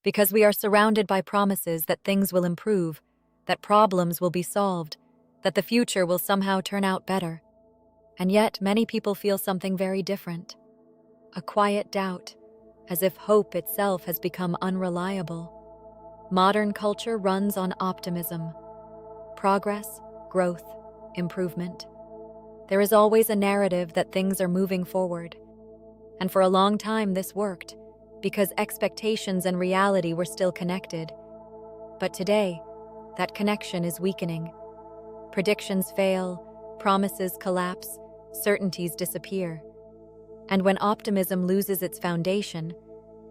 because we are surrounded by promises that things will improve, that problems will be solved, that the future will somehow turn out better. And yet, many people feel something very different. A quiet doubt, as if hope itself has become unreliable. Modern culture runs on optimism. Progress, growth, improvement. There is always a narrative that things are moving forward. And for a long time this worked, because expectations and reality were still connected. But today, that connection is weakening. Predictions fail, promises collapse, certainties disappear. And when optimism loses its foundation,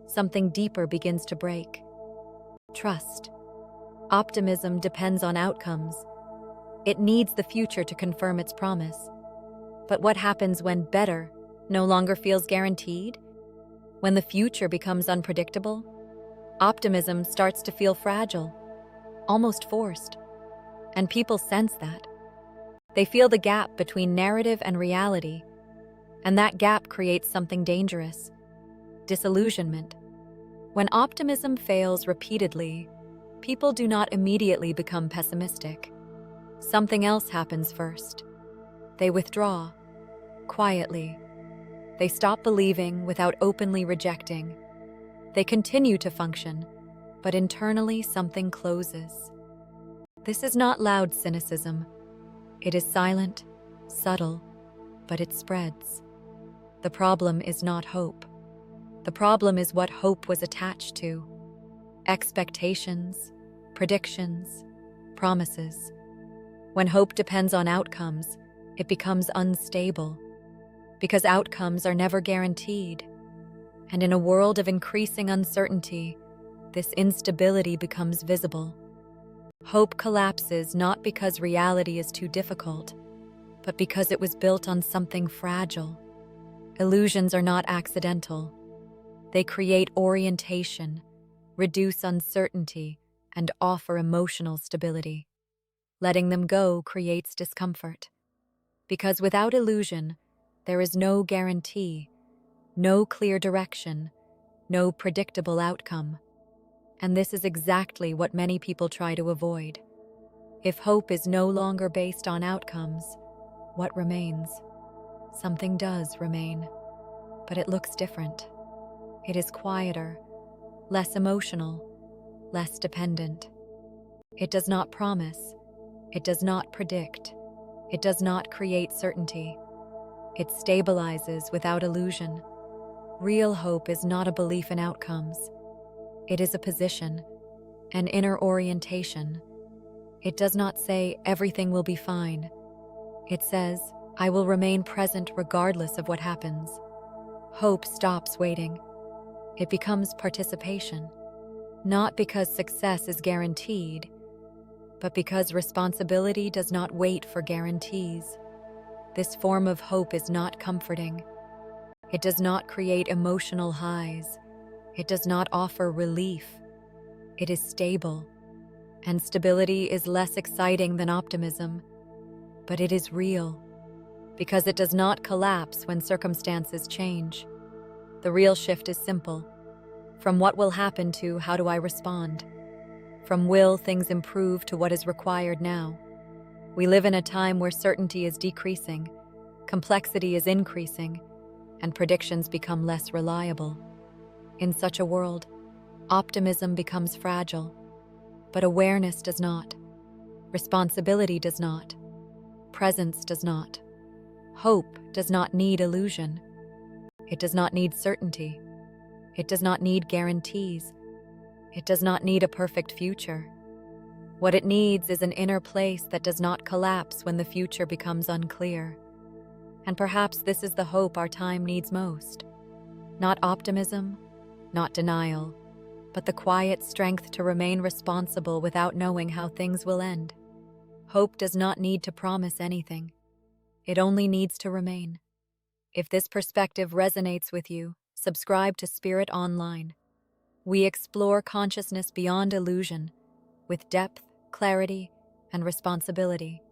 something deeper begins to break. Trust. Optimism depends on outcomes. It needs the future to confirm its promise. But what happens when better no longer feels guaranteed? When the future becomes unpredictable, optimism starts to feel fragile, almost forced. And people sense that. They feel the gap between narrative and reality, and that gap creates something dangerous: disillusionment. When optimism fails repeatedly, people do not immediately become pessimistic. Something else happens first. They withdraw, quietly. They stop believing without openly rejecting. They continue to function, but internally something closes. This is not loud cynicism. It is silent, subtle, but it spreads. The problem is not hope. The problem is what hope was attached to. Expectations, predictions, promises. When hope depends on outcomes, it becomes unstable, because outcomes are never guaranteed. And in a world of increasing uncertainty, this instability becomes visible. Hope collapses not because reality is too difficult, but because it was built on something fragile. Illusions are not accidental. They create orientation, reduce uncertainty, and offer emotional stability. Letting them go creates discomfort. Because without illusion, there is no guarantee, no clear direction, no predictable outcome. And this is exactly what many people try to avoid. If hope is no longer based on outcomes, what remains? Something does remain, but it looks different. It is quieter, less emotional, less dependent. It does not promise. It does not predict. It does not create certainty. It stabilizes without illusion. Real hope is not a belief in outcomes. It is a position, an inner orientation. It does not say, everything will be fine. It says, I will remain present regardless of what happens. Hope stops waiting. It becomes participation, not because success is guaranteed, but because responsibility does not wait for guarantees. This form of hope is not comforting. It does not create emotional highs. It does not offer relief. It is stable, and stability is less exciting than optimism, but it is real, because it does not collapse when circumstances change. The real shift is simple. From what will happen to how do I respond? From will things improve to what is required now. We live in a time where certainty is decreasing, complexity is increasing, and predictions become less reliable. In such a world, optimism becomes fragile, but awareness does not. Responsibility does not. Presence does not. Hope does not need illusion. It does not need certainty. It does not need guarantees. It does not need a perfect future. What it needs is an inner place that does not collapse when the future becomes unclear. And perhaps this is the hope our time needs most. Not optimism, not denial, but the quiet strength to remain responsible without knowing how things will end. Hope does not need to promise anything. It only needs to remain. If this perspective resonates with you, subscribe to Spirit Online. We explore consciousness beyond illusion, with depth, clarity, and responsibility.